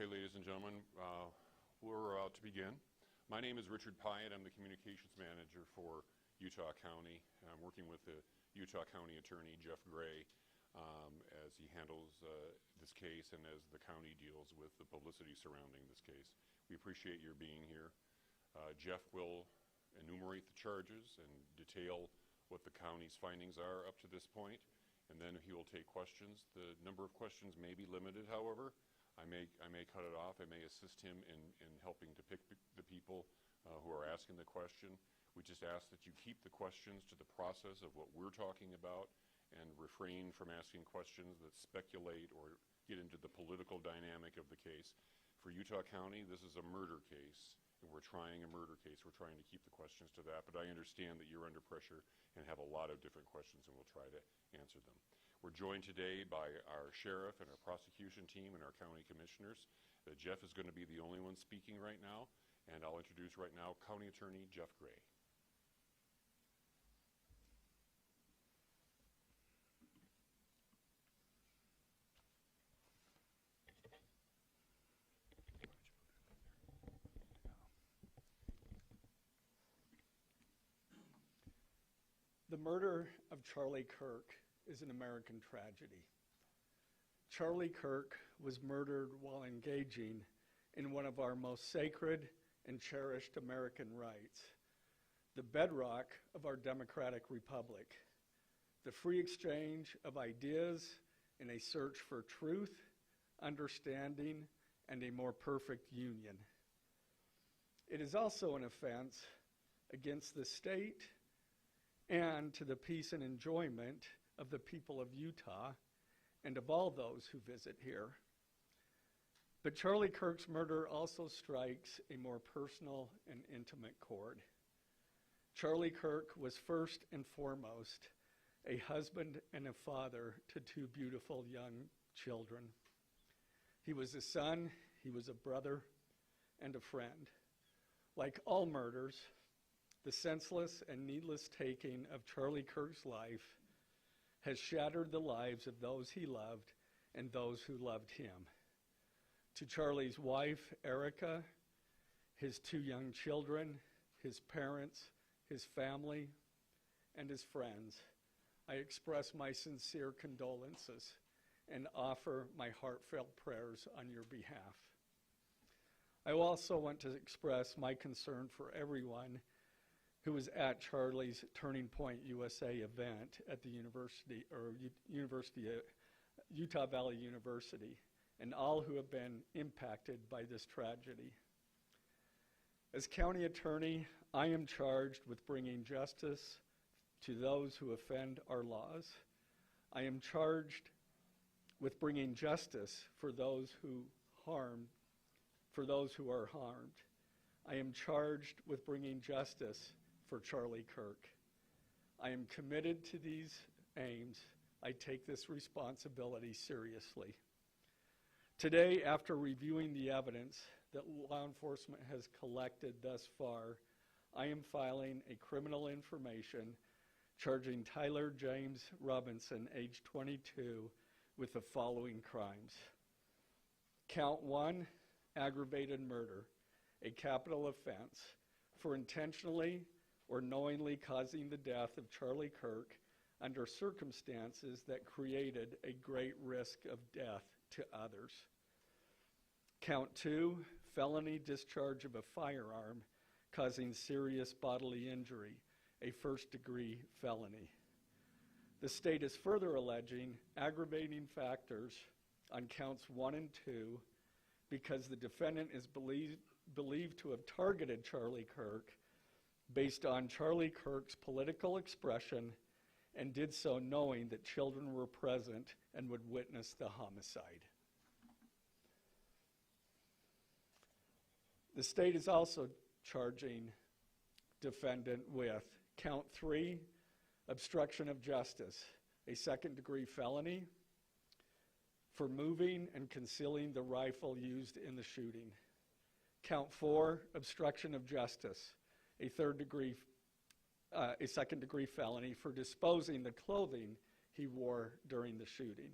Okay, ladies and gentlemen, we're about to begin. My name is Richard Pyatt. I'm the Communications Manager for Utah County. I'm working with the Utah County Attorney, Jeff Gray, as he handles this case and as the county deals with the publicity surrounding this case. We appreciate your being here. Jeff will enumerate the charges and detail what the county's findings are up to this point, and then he will take questions. The number of questions may be limited, however. I may cut it off. I may assist him in helping to pick the people who are asking the question. We just ask that you keep the questions to the process of what we're talking about and refrain from asking questions that speculate or get into the political dynamic of the case. For Utah County, this is a murder case, and we're trying a murder case. We're trying to keep the questions to that, but I understand that you're under pressure and have a lot of different questions, and we'll try to answer them. We're joined today by our sheriff and our prosecution team and our county commissioners. Jeff is going to be the only one speaking right now, and I'll introduce right now County Attorney Jeff Gray. The murder of Charlie Kirk is an American tragedy. Charlie Kirk was murdered while engaging in one of our most sacred and cherished American rights, the bedrock of our democratic republic, the free exchange of ideas in a search for truth, understanding, and a more perfect union. It is also an offense against the state and to the peace and enjoyment of the people of Utah and of all those who visit here. But Charlie Kirk's murder also strikes a more personal and intimate chord. Charlie Kirk was first and foremost a husband and a father to two beautiful young children. He was a son, he was a brother, and a friend. Like all murders, the senseless and needless taking of Charlie Kirk's life has shattered the lives of those he loved and those who loved him. To Charlie's wife, Erica, his two young children, his parents, his family, and his friends, I express my sincere condolences and offer my heartfelt prayers on your behalf. I also want to express my concern for everyone who was at Charlie's Turning Point USA event at the Utah Valley University, and all who have been impacted by this tragedy. As county attorney, I am charged with bringing justice to those who offend our laws. I am charged with bringing justice for those who are harmed. I am charged with bringing justice for Charlie Kirk. I am committed to these aims. I take this responsibility seriously. Today, after reviewing the evidence that law enforcement has collected thus far, I am filing a criminal information charging Tyler James Robinson, age 22, with the following crimes. Count 1, aggravated murder, a capital offense for intentionally or knowingly causing the death of Charlie Kirk under circumstances that created a great risk of death to others. Count 2, felony discharge of a firearm causing serious bodily injury, a first-degree felony. The state is further alleging aggravating factors on counts 1 and 2 because the defendant is believed to have targeted Charlie Kirk based on Charlie Kirk's political expression and did so knowing that children were present and would witness the homicide. The state is also charging defendant with count 3, obstruction of justice, a second-degree felony for moving and concealing the rifle used in the shooting. Count 4, obstruction of justice, a second-degree felony for disposing the clothing he wore during the shooting.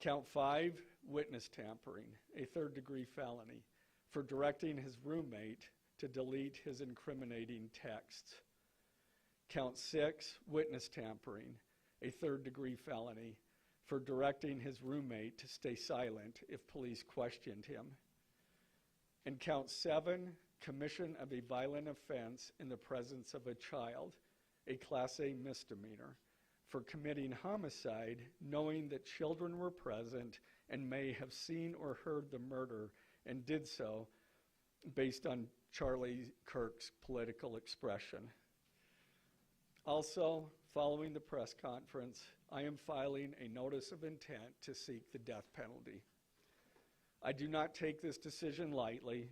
Count 5, witness tampering, a third-degree felony, for directing his roommate to delete his incriminating texts. Count 6, witness tampering, a third-degree felony, for directing his roommate to stay silent if police questioned him. And count 7, commission of a violent offense in the presence of a child, a Class A misdemeanor, for committing homicide knowing that children were present and may have seen or heard the murder and did so based on Charlie Kirk's political expression. Also, following the press conference, I am filing a notice of intent to seek the death penalty. I do not take this decision lightly,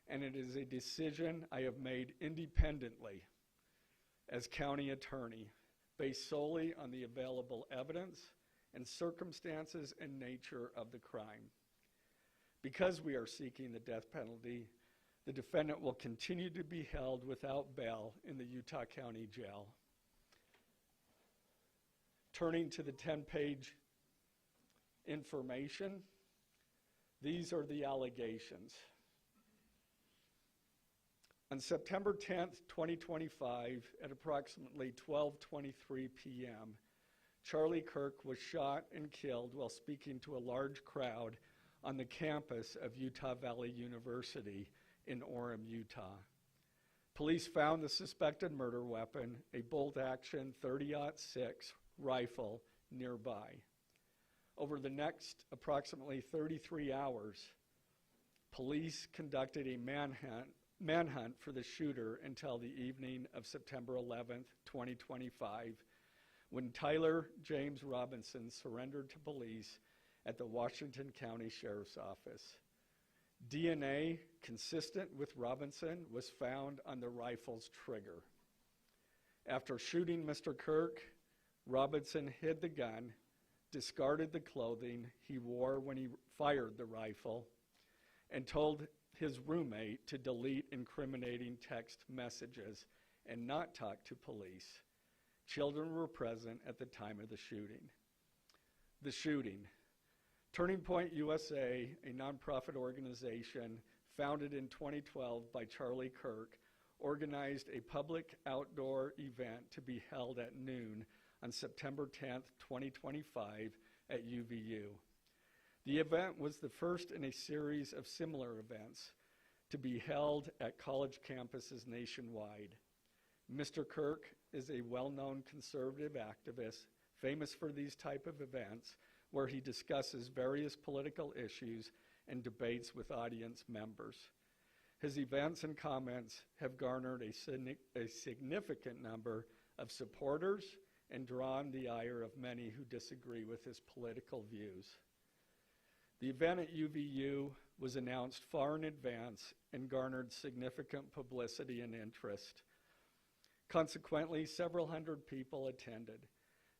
and it is a decision I have made independently as county attorney, based solely on the available evidence and circumstances and nature of the crime. Because we are seeking the death penalty, the defendant will continue to be held without bail in the Utah County Jail. Turning to the 10-page information, these are the allegations. On September 10th, 2025, at approximately 12:23 p.m., Charlie Kirk was shot and killed while speaking to a large crowd on the campus of Utah Valley University in Orem, Utah. Police found the suspected murder weapon, a bolt-action .30-06 rifle, nearby. Over the next approximately 33 hours, police conducted a manhunt for the shooter until the evening of September 11th, 2025, when Tyler James Robinson surrendered to police at the Washington County Sheriff's Office. DNA consistent with Robinson was found on the rifle's trigger. After shooting Mr. Kirk, Robinson hid the gun, discarded the clothing he wore when he fired the rifle, and told his roommate to delete incriminating text messages and not talk to police. Children were present at the time of the shooting. The shooting. Turning Point USA, a nonprofit organization founded in 2012 by Charlie Kirk, organized a public outdoor event to be held at noon on September 10th, 2025 at UVU. The event was the first in a series of similar events to be held at college campuses nationwide. Mr. Kirk is a well-known conservative activist, famous for these type of events, where he discusses various political issues and debates with audience members. His events and comments have garnered a significant number of supporters and drawn the ire of many who disagree with his political views. The event at UVU was announced far in advance and garnered significant publicity and interest. Consequently, several hundred people attended.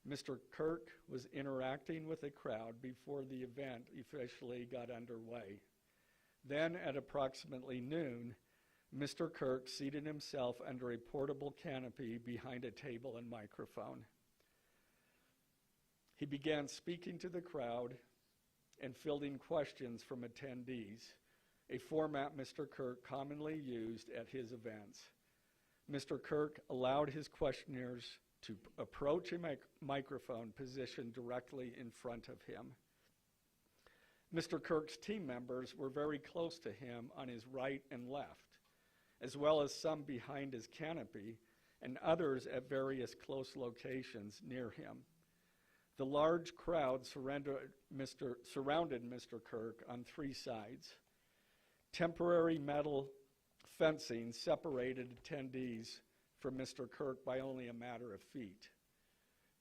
Mr. Kirk was interacting with the crowd before the event officially got underway. Then, at approximately noon, Mr. Kirk seated himself under a portable canopy behind a table and microphone. He began speaking to the crowd and fielding questions from attendees, a format Mr. Kirk commonly used at his events. Mr. Kirk allowed his questioners to approach a microphone positioned directly in front of him. Mr. Kirk's team members were very close to him on his right and left, as well as some behind his canopy and others at various close locations near him. The large crowd surrounded Mr. Kirk on three sides. Temporary metal fencing separated attendees from Mr. Kirk by only a matter of feet.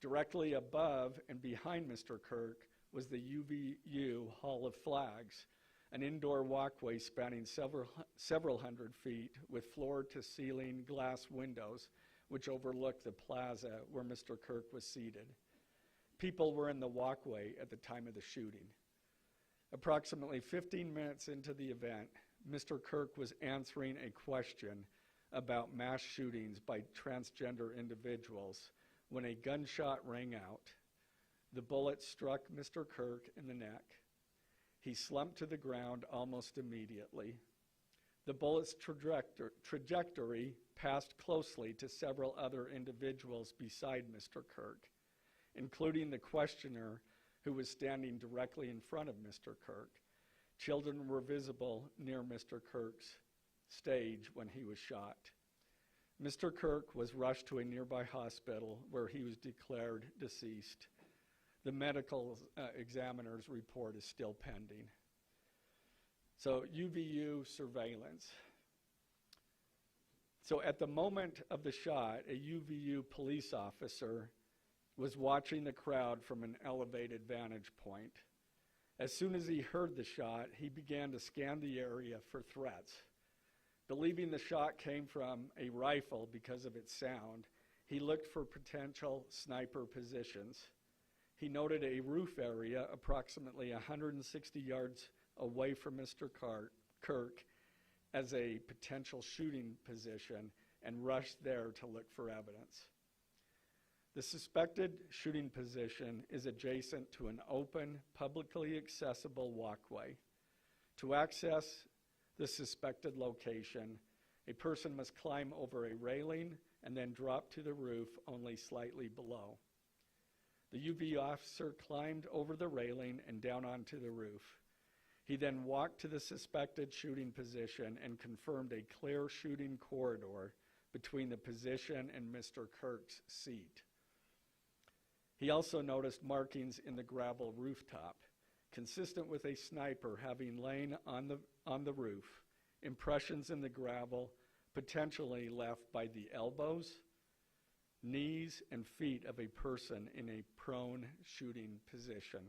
Directly above and behind Mr. Kirk was the UVU Hall of Flags, an indoor walkway spanning several hundred feet with floor-to-ceiling glass windows which overlooked the plaza where Mr. Kirk was seated. People were in the walkway at the time of the shooting. Approximately 15 minutes into the event, Mr. Kirk was answering a question about mass shootings by transgender individuals when a gunshot rang out. The bullet struck Mr. Kirk in the neck. He slumped to the ground almost immediately. The bullet's trajectory passed closely to several other individuals beside Mr. Kirk, including the questioner who was standing directly in front of Mr. Kirk. Children were visible near Mr. Kirk's stage when he was shot. Mr. Kirk was rushed to a nearby hospital where he was declared deceased. The medical examiner's report is still pending. So UVU surveillance. So at the moment of the shot, a UVU police officer was watching the crowd from an elevated vantage point. As soon as he heard the shot, he began to scan the area for threats. Believing the shot came from a rifle because of its sound, he looked for potential sniper positions. He noted a roof area approximately 160 yards away from Mr. Kirk as a potential shooting position and rushed there to look for evidence. The suspected shooting position is adjacent to an open, publicly accessible walkway. To access the suspected location, a person must climb over a railing and then drop to the roof only slightly below. The UV officer climbed over the railing and down onto the roof. He then walked to the suspected shooting position and confirmed a clear shooting corridor between the position and Mr. Kirk's seat. He also noticed markings in the gravel rooftop, consistent with a sniper having lain on the roof, impressions in the gravel potentially left by the elbows, knees, and feet of a person in a prone shooting position.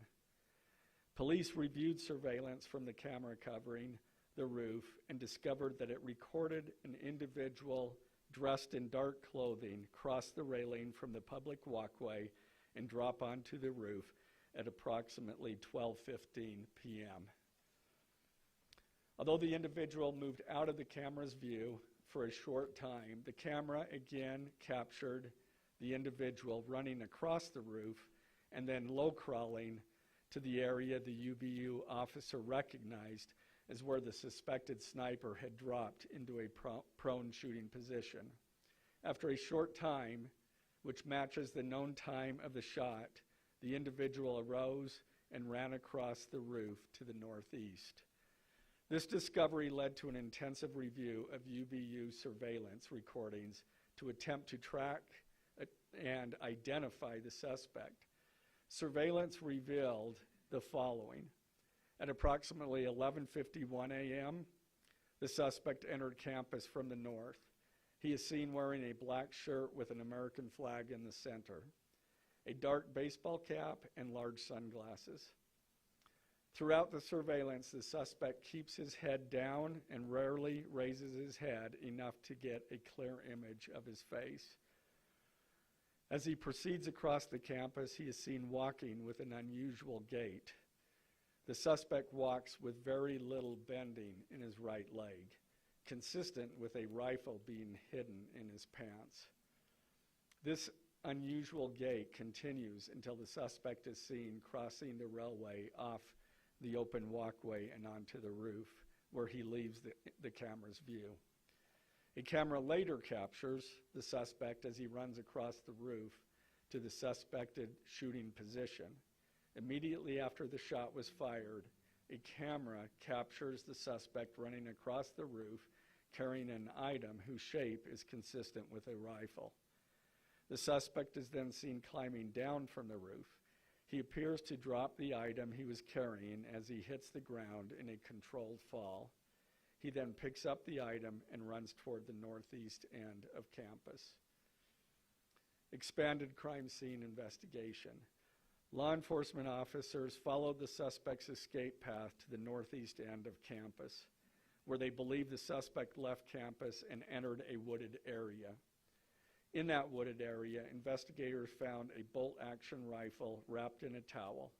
Police reviewed surveillance from the camera covering the roof and discovered that it recorded an individual dressed in dark clothing cross the railing from the public walkway and drop onto the roof at approximately 12:15 p.m. Although the individual moved out of the camera's view for a short time, the camera again captured the individual running across the roof and then low crawling to the area the UVU officer recognized as where the suspected sniper had dropped into a prone shooting position. After a short time, which matches the known time of the shot, the individual arose and ran across the roof to the northeast. This discovery led to an intensive review of UVU surveillance recordings to attempt to track and identify the suspect. Surveillance revealed the following. At approximately 11:51 a.m., the suspect entered campus from the north. He is seen wearing a black shirt with an American flag in the center, a dark baseball cap, and large sunglasses. Throughout the surveillance, the suspect keeps his head down and rarely raises his head enough to get a clear image of his face. As he proceeds across the campus, he is seen walking with an unusual gait. The suspect walks with very little bending in his right leg, consistent with a rifle being hidden in his pants. This unusual gait continues until the suspect is seen crossing the railway off the open walkway and onto the roof, where he leaves the camera's view. A camera later captures the suspect as he runs across the roof to the suspected shooting position. Immediately after the shot was fired, a camera captures the suspect running across the roof carrying an item whose shape is consistent with a rifle. The suspect is then seen climbing down from the roof. He appears to drop the item he was carrying as he hits the ground in a controlled fall. He then picks up the item and runs toward the northeast end of campus. Expanded crime scene investigation. Law enforcement officers followed the suspect's escape path to the northeast end of campus, where they believe the suspect left campus and entered a wooded area. In that wooded area, investigators found a bolt-action rifle wrapped in a towel.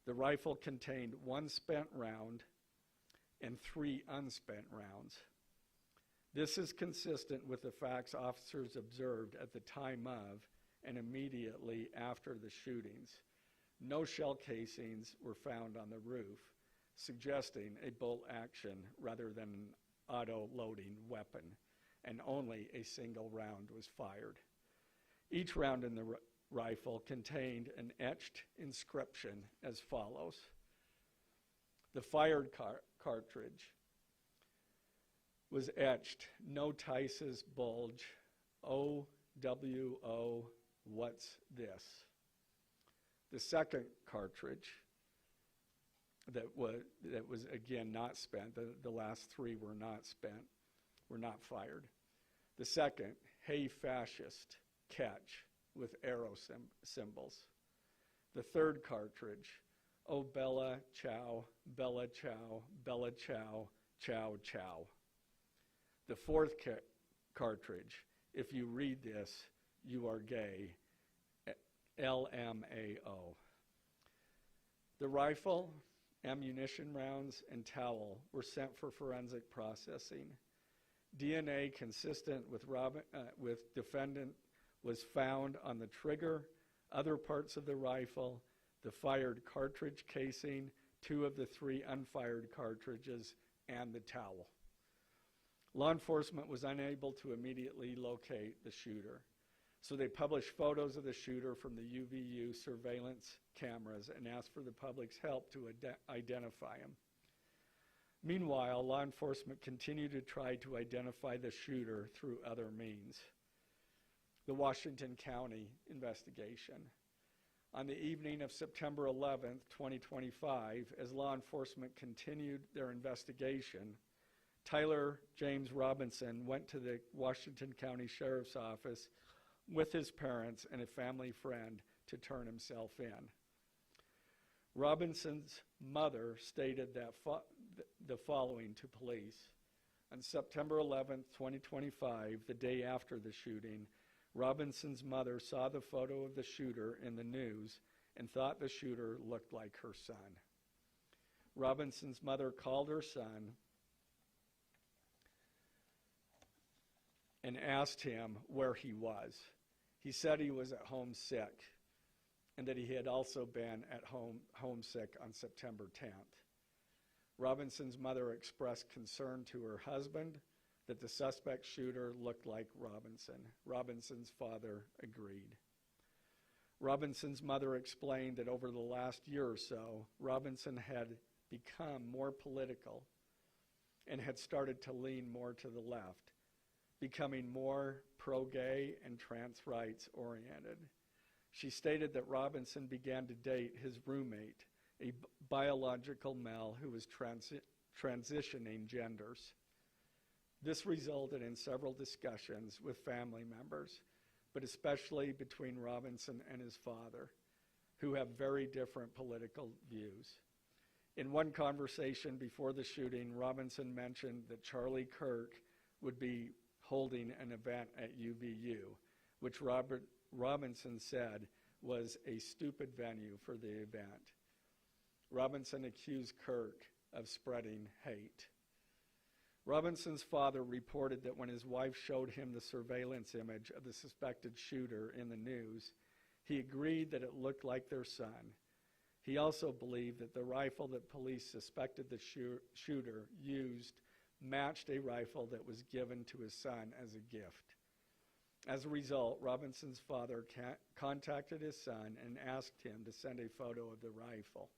The rifle contained 1 spent round and 3 unspent rounds. This is consistent with the facts officers observed at the time of and immediately after the shootings. No shell casings were found on the roof, suggesting a bolt action rather than an auto-loading weapon, and only a single round was fired. Each round in the rifle contained an etched inscription as follows. The fired cartridge was etched, "No Tice's bulge, OWO, what's this?" The second cartridge that was again not spent, the last three were not spent, were not fired. The second, "Hey fascist, catch," with arrow symbols. The third cartridge, "Oh Bella Ciao, Bella Ciao, Bella Ciao, Ciao Ciao." The fourth cartridge, "If you read this, you are gay, LMAO." The rifle, ammunition rounds, and towel were sent for forensic processing. DNA consistent with defendant was found on the trigger, other parts of the rifle, the fired cartridge casing, 2 of the 3 unfired cartridges, and the towel. Law enforcement was unable to immediately locate the shooter, so they published photos of the shooter from the UVU surveillance cameras and asked for the public's help to identify him. Meanwhile, law enforcement continued to try to identify the shooter through other means. The Washington County investigation. On the evening of September 11th, 2025, as law enforcement continued their investigation, Tyler James Robinson went to the Washington County Sheriff's Office with his parents and a family friend to turn himself in. Robinson's mother stated that the following to police. On September 11th, 2025, the day after the shooting, Robinson's mother saw the photo of the shooter in the news and thought the shooter looked like her son. Robinson's mother called her son and asked him where he was. He said he was at home sick and that he had also been at homesick on September 10th. Robinson's mother expressed concern to her husband that the suspect shooter looked like Robinson. Robinson's father agreed. Robinson's mother explained that over the last year or so, Robinson had become more political and had started to lean more to the left, becoming more pro-gay and trans rights oriented. She stated that Robinson began to date his roommate, a biological male who was transitioning genders. This resulted in several discussions with family members, but especially between Robinson and his father, who have very different political views. In one conversation before the shooting, Robinson mentioned that Charlie Kirk would be holding an event at UVU, which Robinson said was a stupid venue for the event. Robinson accused Kirk of spreading hate. Robinson's father reported that when his wife showed him the surveillance image of the suspected shooter in the news, he agreed that it looked like their son. He also believed that the rifle that police suspected the shooter used matched a rifle that was given to his son as a gift. As a result, Robinson's father contacted his son and asked him to send a photo of the rifle.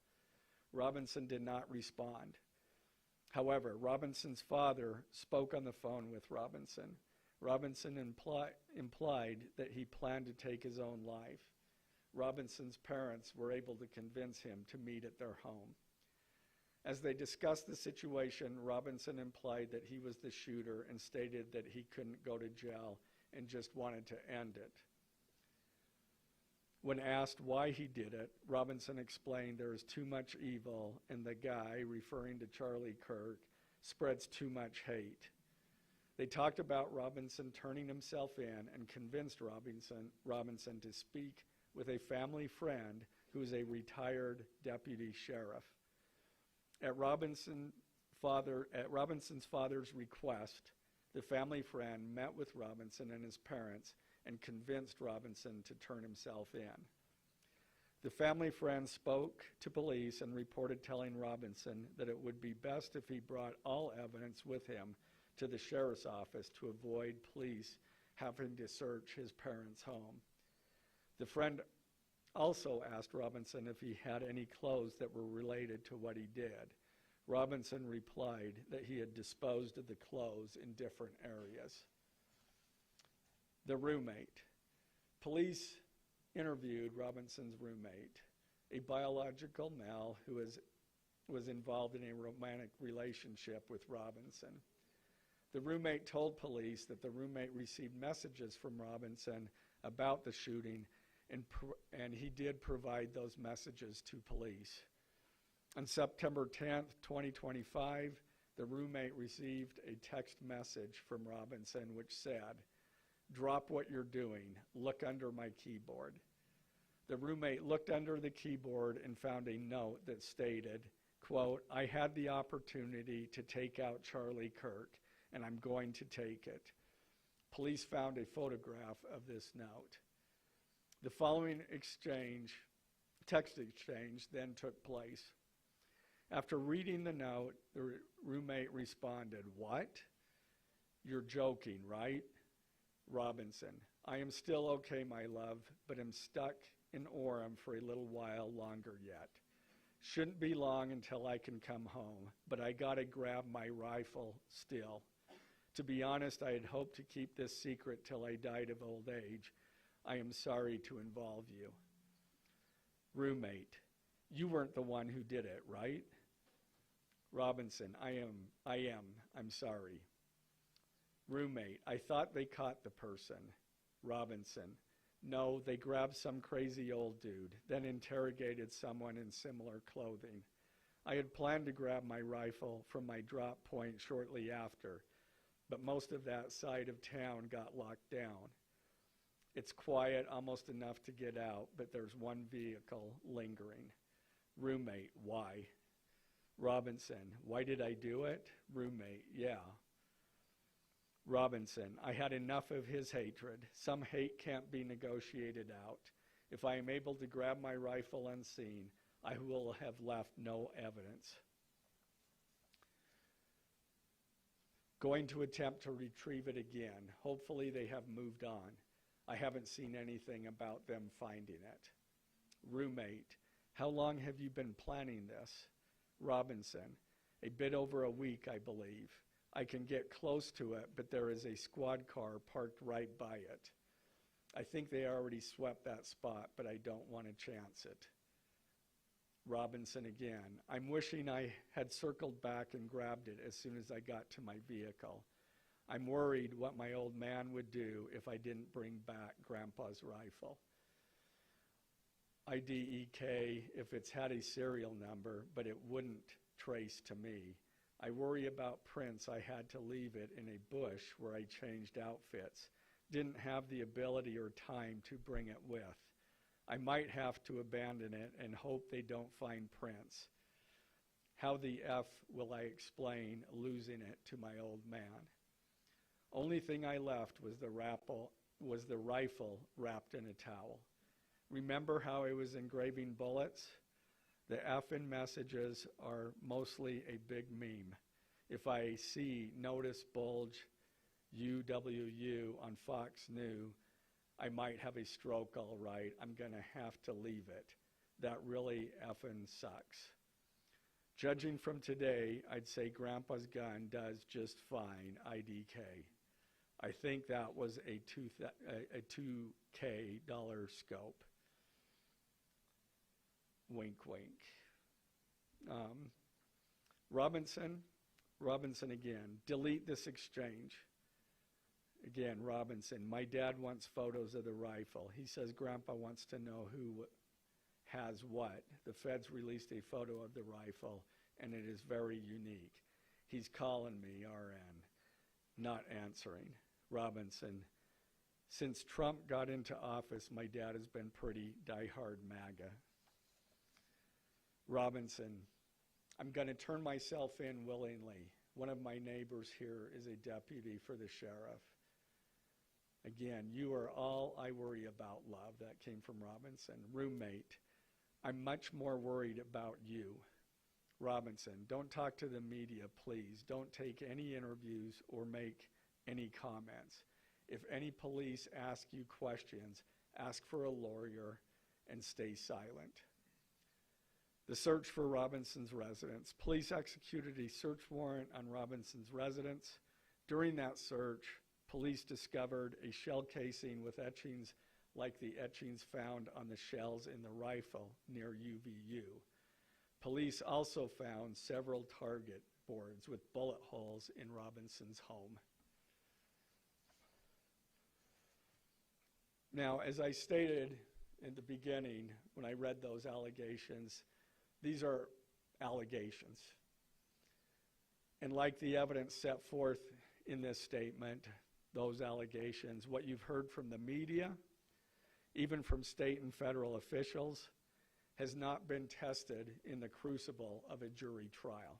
Robinson did not respond. However, Robinson's father spoke on the phone with Robinson. Robinson implied that he planned to take his own life. Robinson's parents were able to convince him to meet at their home. As they discussed the situation, Robinson implied that he was the shooter and stated that he couldn't go to jail and just wanted to end it. When asked why he did it, Robinson explained there is too much evil and the guy, referring to Charlie Kirk, spreads too much hate. They talked about Robinson turning himself in and convinced Robinson to speak with a family friend who is a retired deputy sheriff. At Robinson's father's request, the family friend met with Robinson and his parents and convinced Robinson to turn himself in. The family friend spoke to police and reported telling Robinson that it would be best if he brought all evidence with him to the sheriff's office to avoid police having to search his parents' home. The friend also asked Robinson if he had any clothes that were related to what he did. Robinson replied that he had disposed of the clothes in different areas. The roommate. Police interviewed Robinson's roommate, a biological male who was involved in a romantic relationship with Robinson. The roommate told police that the roommate received messages from Robinson about the shooting, and he did provide those messages to police. On September 10th, 2025, the roommate received a text message from Robinson which said, "Drop what you're doing. Look under my keyboard." The roommate looked under the keyboard and found a note that stated, quote, "I had the opportunity to take out Charlie Kirk, and I'm going to take it." Police found a photograph of this note. The following text exchange, then took place. After reading the note, the roommate responded, "What? You're joking, right?" Robinson, "I am still okay, my love, but am stuck in Orem for a little while longer yet. Shouldn't be long until I can come home, but I gotta grab my rifle still. To be honest, I had hoped to keep this secret till I died of old age. I am sorry to involve you." Roommate, "You weren't the one who did it, right?" Robinson, I am. I'm sorry." Roommate, "I thought they caught the person." Robinson, "No, they grabbed some crazy old dude, then interrogated someone in similar clothing. I had planned to grab my rifle from my drop point shortly after, but most of that side of town got locked down. It's quiet, almost enough to get out, but there's one vehicle lingering." Roommate, "Why?" Robinson, "Why did I do it?" Roommate, "Yeah." Robinson, "I had enough of his hatred. Some hate can't be negotiated out. If I am able to grab my rifle unseen, I will have left no evidence. Going to attempt to retrieve it again. Hopefully they have moved on. I haven't seen anything about them finding it." Roommate, "How long have you been planning this?" Robinson, "A bit over a week, I believe. I can get close to it, but there is a squad car parked right by it. I think they already swept that spot, but I don't want to chance it." Robinson again, "I'm wishing I had circled back and grabbed it as soon as I got to my vehicle. I'm worried what my old man would do if I didn't bring back Grandpa's rifle. IDEK if it's had a serial number, but it wouldn't trace to me. I worry about prints. I had to leave it in a bush where I changed outfits. Didn't have the ability or time to bring it with. I might have to abandon it and hope they don't find prints. How the F will I explain losing it to my old man? Only thing I left was the rifle wrapped in a towel. Remember how I was engraving bullets? The F in messages are mostly a big meme. If I see notice bulge UWU on Fox News, I might have a stroke all right. I'm going to have to leave it. That really effing sucks. Judging from today, I'd say Grandpa's gun does just fine, IDK. I think that was a $2K scope. Wink, wink. Robinson again, delete this exchange. Again, Robinson, my dad wants photos of the rifle. He says Grandpa wants to know who has what. The feds released a photo of the rifle, and it is very unique. He's calling me, RN, not answering. Robinson, since Trump got into office, my dad has been pretty diehard MAGA. Robinson, I'm going to turn myself in willingly. One of my neighbors here is a deputy for the sheriff. Again, you are all I worry about, love. That came from Robinson. Roommate, I'm much more worried about you. Robinson, don't talk to the media, please. Don't take any interviews or make any comments. If any police ask you questions, ask for a lawyer and stay silent. The search for Robinson's residence. Police executed a search warrant on Robinson's residence. During that search, police discovered a shell casing with etchings like the etchings found on the shells in the rifle near UVU. Police also found several target boards with bullet holes in Robinson's home. Now, as I stated in the beginning when I read those allegations, these are allegations. And like the evidence set forth in this statement, those allegations, what you've heard from the media, even from state and federal officials, has not been tested in the crucible of a jury trial.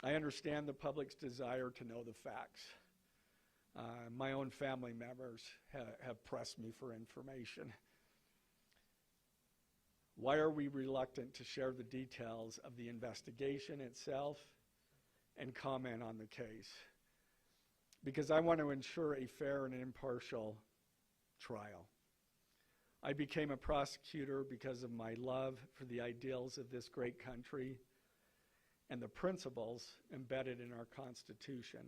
I understand the public's desire to know the facts. My own family members have pressed me for information. Why are we reluctant to share the details of the investigation itself and comment on the case? Because I want to ensure a fair and impartial trial. I became a prosecutor because of my love for the ideals of this great country and the principles embedded in our Constitution.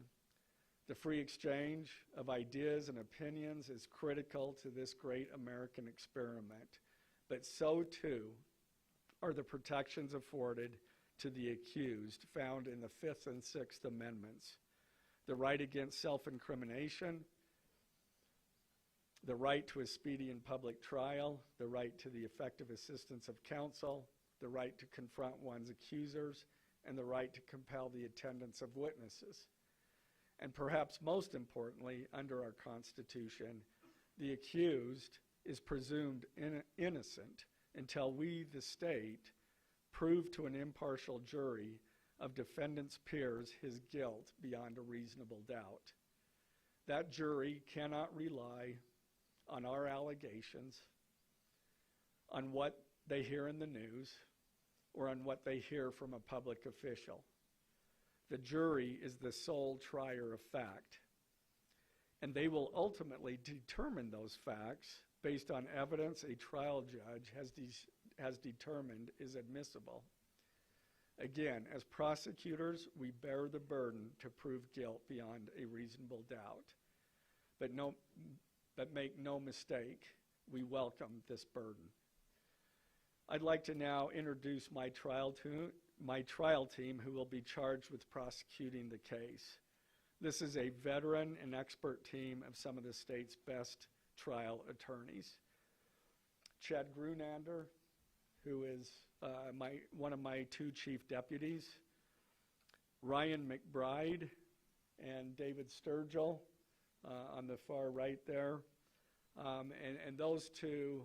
The free exchange of ideas and opinions is critical to this great American experiment, but so too are the protections afforded to the accused found in the Fifth and Sixth Amendments. The right against self-incrimination, the right to a speedy and public trial, the right to the effective assistance of counsel, the right to confront one's accusers, and the right to compel the attendance of witnesses. And perhaps most importantly, under our Constitution, the accused is presumed innocent until we, the state, prove to an impartial jury of defendant's peers his guilt beyond a reasonable doubt. That jury cannot rely on our allegations, on what they hear in the news, or on what they hear from a public official. The jury is the sole trier of fact, and they will ultimately determine those facts based on evidence a trial judge has determined is admissible. Again, as prosecutors, we bear the burden to prove guilt beyond a reasonable doubt. But make no mistake, we welcome this burden. I'd like to now introduce my trial team who will be charged with prosecuting the case. This is a veteran and expert team of some of the state's best trial attorneys. Chad Grunander, who is one of my two chief deputies, Ryan McBride and David Sturgill on the far right there. And those two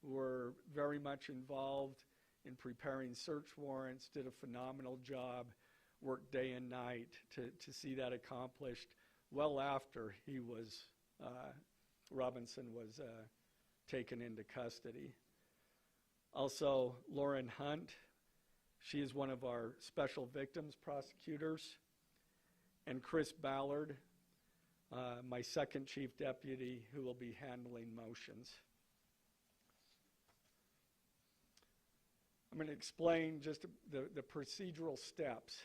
were very much involved in preparing search warrants, did a phenomenal job, worked day and night to see that accomplished well after Robinson was taken into custody. Also, Lauren Hunt, she is one of our special victims prosecutors, and Chris Ballard, my second chief deputy, who will be handling motions. I'm going to explain just the procedural steps.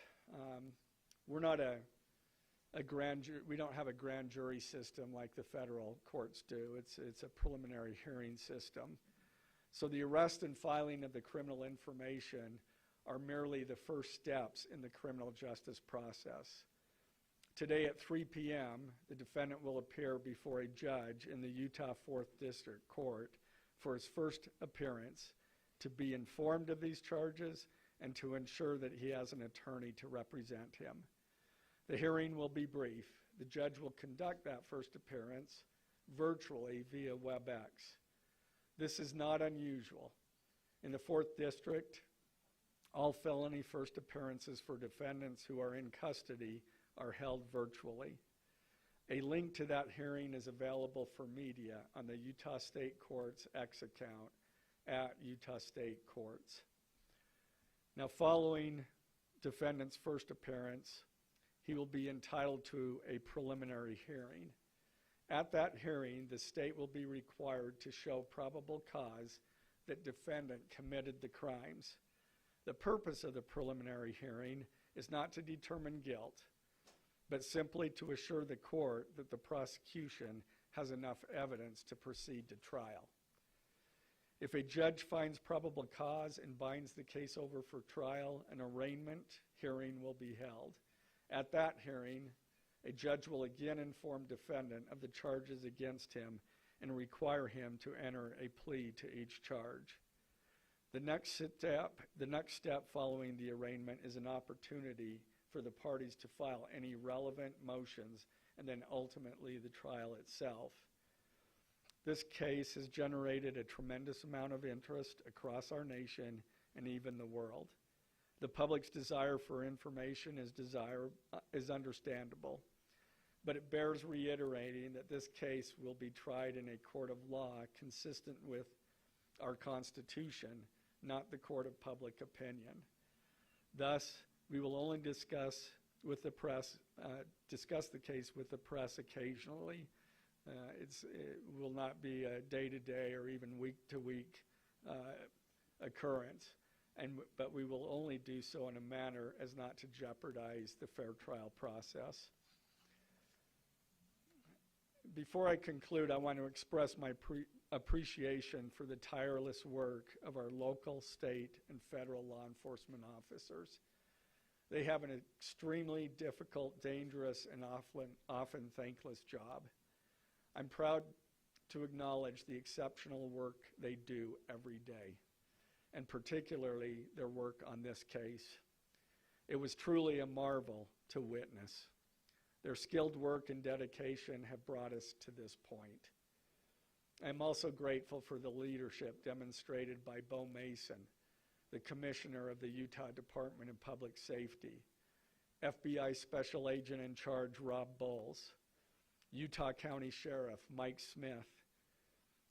We're not a grand jury. We don't have a grand jury system like the federal courts do. It's a preliminary hearing system. So the arrest and filing of the criminal information are merely the first steps in the criminal justice process. Today at 3 p.m., the defendant will appear before a judge in the Utah 4th District Court for his first appearance to be informed of these charges and to ensure that he has an attorney to represent him. The hearing will be brief. The judge will conduct that first appearance virtually via WebEx. This is not unusual. In the 4th District, all felony first appearances for defendants who are in custody are held virtually. A link to that hearing is available for media on the Utah State Courts X account at Utah State Courts. Now, following defendant's first appearance, he will be entitled to a preliminary hearing. At that hearing, the state will be required to show probable cause that defendant committed the crimes. The purpose of the preliminary hearing is not to determine guilt, but simply to assure the court that the prosecution has enough evidence to proceed to trial. If a judge finds probable cause and binds the case over for trial, an arraignment hearing will be held. At that hearing, a judge will again inform defendant of the charges against him and require him to enter a plea to each charge. The next step following the arraignment is an opportunity for the parties to file any relevant motions and then ultimately the trial itself. This case has generated a tremendous amount of interest across our nation and even the world. The public's desire for information is understandable, but it bears reiterating that this case will be tried in a court of law consistent with our Constitution, not the court of public opinion. Thus, we will only discuss the case with the press occasionally. It will not be a day-to-day or even week-to-week occurrence, but we will only do so in a manner as not to jeopardize the fair trial process. Before I conclude, I want to express my appreciation for the tireless work of our local, state, and federal law enforcement officers. They have an extremely difficult, dangerous, and often thankless job. I'm proud to acknowledge the exceptional work they do every day, and particularly their work on this case. It was truly a marvel to witness. Their skilled work and dedication have brought us to this point. I'm also grateful for the leadership demonstrated by Bo Mason, the Commissioner of the Utah Department of Public Safety, FBI Special Agent in Charge Rob Bowles, Utah County Sheriff Mike Smith,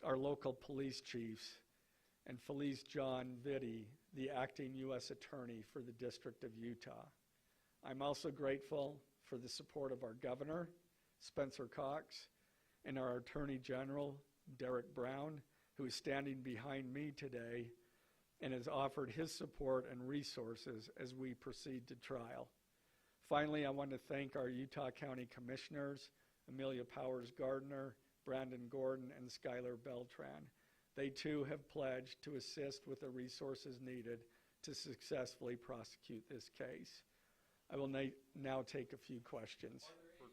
our local police chiefs, and Felice John Vitti, the acting U.S. Attorney for the District of Utah. I'm also grateful for the support of our Governor, Spencer Cox, and our Attorney General, Derek Brown, who is standing behind me today and has offered his support and resources as we proceed to trial. Finally, I want to thank our Utah County Commissioners, Amelia Powers Gardner, Brandon Gordon, and Skylar Beltran. They too have pledged to assist with the resources needed to successfully prosecute this case. I will now take a few questions.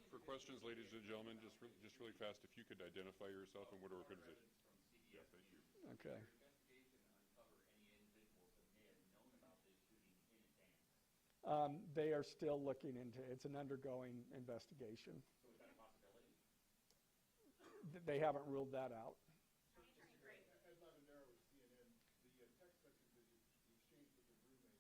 For questions, ladies and gentlemen, just really fast, if you could identify yourself and what organization. Yeah, thank you. Okay. They are still looking into it. It's an undergoing investigation. So is that a possibility? They haven't ruled that out. Ed Lavendero with CNN. The text message that you exchanged with your roommate,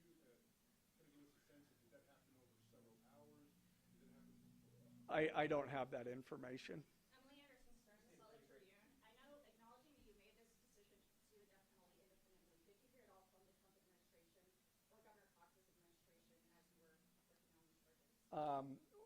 can you kind of give us a sense of, did that happen over several hours? Did it happen? I don't have that information. Emily Anderson, Stars and Solid Tribune. I know, acknowledging that you made this decision to pursue the death penalty independently, did you hear it all from the Trump administration or Governor Cox's administration as you were working on these charges?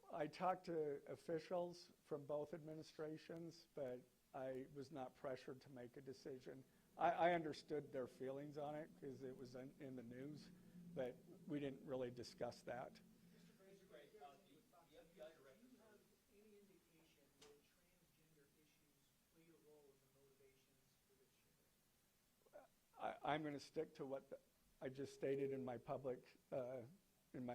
I talked to officials from both administrations, but I was not pressured to make a decision. I understood their feelings on it because it was in the news, but we didn't really discuss that. Mr. Gray, the FBI director. Do you have any indication that transgender issues played a role in the motivations for this shooting? I'm going to stick to what I just stated in my public, in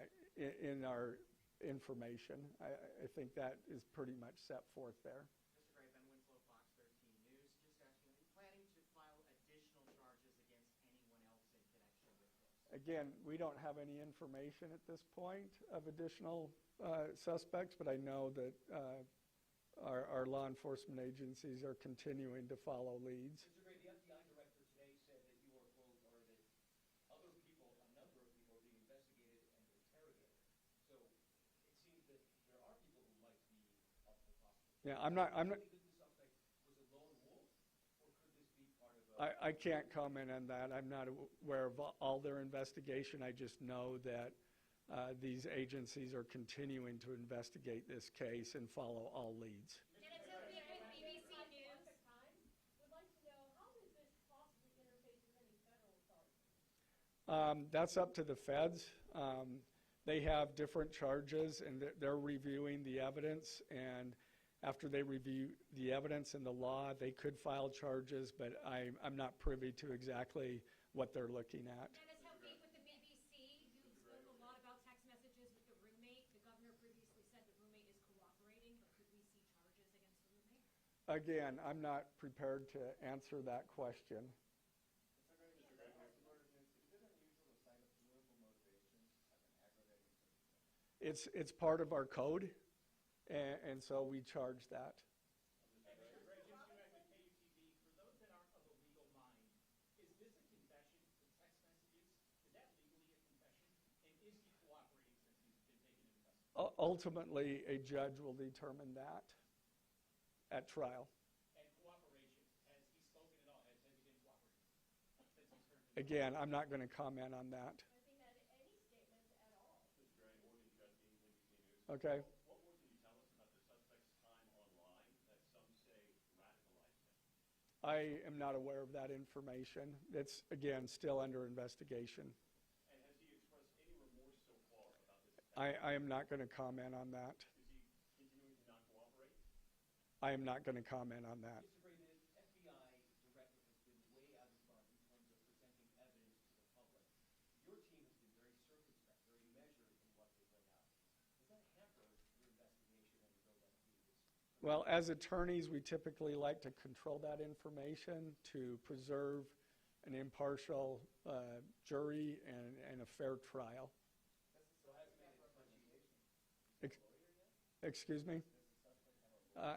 our information. I think that is pretty much set forth there. Mr. Gray, Ben Winslow, Fox 13 News. Just asking, are you planning to file additional charges against anyone else in connection with this? Again, we don't have any information at this point of additional suspects, but I know that our law enforcement agencies are continuing to follow leads. Mr. Gray, the FBI director today said that you are, quote, or that other people, a number of people are being investigated and interrogated. So it seems that there are people who might Yeah, I'm not, That the suspect was a lone wolf, or could this be part of a? I can't comment on that. I'm not aware of all their investigation. I just know that these agencies are continuing to investigate this case and follow all leads. And it's a big with BBC News. Would like to know, how does this possibly interface with any federal authorities? That's up to the feds. They have different charges, and they're reviewing the evidence. And after they review the evidence and the law, they could file charges, but I'm not privy to exactly what they're looking at. Dennis, how big with the BBC? You spoke a lot about text messages with the roommate. The governor previously said the roommate is cooperating, but could we see charges against the roommate? Again, I'm not prepared to answer that question. It's part of our code, and so we charge that. And Mr. Gray, Jim Sumac with KUTV, for those that aren't of a legal mind, is this a confession, the text messages? Is that legally a confession? And is he cooperating since he's been taken into custody? Ultimately, a judge will determine that at trial. And cooperation, has he spoken at all? Has he been cooperating since he's turned into? Again, I'm not going to comment on that. I think that any statement at all. Okay. What more can you tell us about the suspect's time online that some say radicalized him? I am not aware of that information. It's, again, still under investigation. And has he expressed any remorse so far about this attack? I am not going to comment on that. Is he continuing to not cooperate? I am not going to comment on that. Mr. Gray, the FBI director has been way out in front in terms of presenting evidence to the public. Your team has been very circumspect, very measured in what they bring out. Does that hamper your investigation and your ability to do this? Well, as attorneys, we typically like to control that information to preserve an impartial jury and a fair trial. So has it made a determination? Excuse me?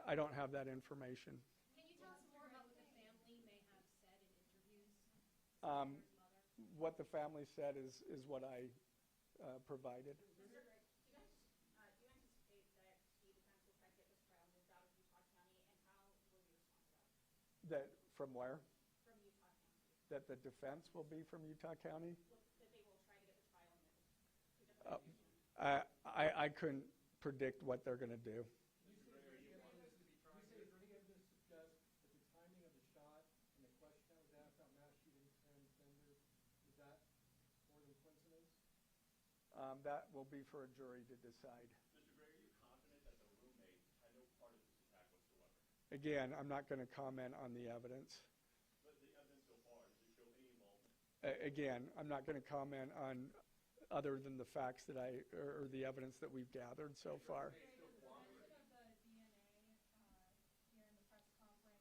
I don't have that information. Can you tell us more about what the family may have said in interviews? Um, His mother? What the family said is what I provided. Mr. Gray, do you anticipate that the defense will try to get this trial moved out of Utah County, and how will you respond to that? That from where? From Utah County? That the defense will be from Utah County? That they will try to get the trial moved to different locations? I couldn't predict what they're going to do. You say, is there any evidence to suggest that the timing of the shot and the question that was asked about mass shooting transgender, is that more than coincidence? That will be for a jury to decide. Mr. Gray, are you confident that the roommate had no part of this attack whatsoever? Again, I'm not going to comment on the evidence. But the evidence so far, does it show any involvement? Again, I'm not going to comment on other than the facts that or the evidence that we've gathered so far. The mention of the DNA here in the press conference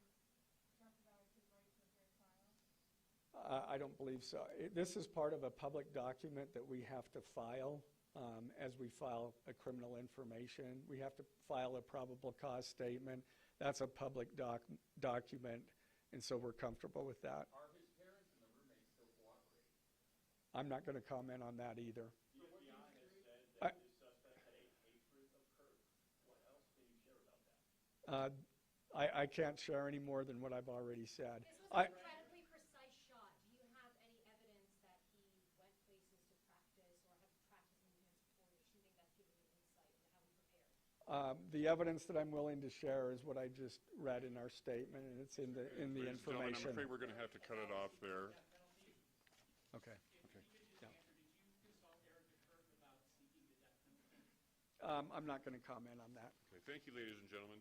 jeopardized his right to a fair trial? I don't believe so. This is part of a public document that we have to file as we file a criminal information. We have to file a probable cause statement. That's a public document, and so we're comfortable with that. Are his parents and the roommate still cooperating? I'm not going to comment on that either. The FBI has said that this suspect had a hatred of Kirk. What else can you share about that? I can't share any more than what I've already said. This was an incredibly precise shot. Do you have any evidence that he went places to practice or had practiced movements before the shooting that's given you insight into how he prepared? The evidence that I'm willing to share is what I just read in our statement, and it's in the Ladies and gentlemen, information. I'm afraid we're going to have to cut it off there. Okay. If you could just Yeah. answer, did you consult Eric Kirk about seeking the death penalty? I'm not going to comment on that. Okay, thank you, ladies and gentlemen.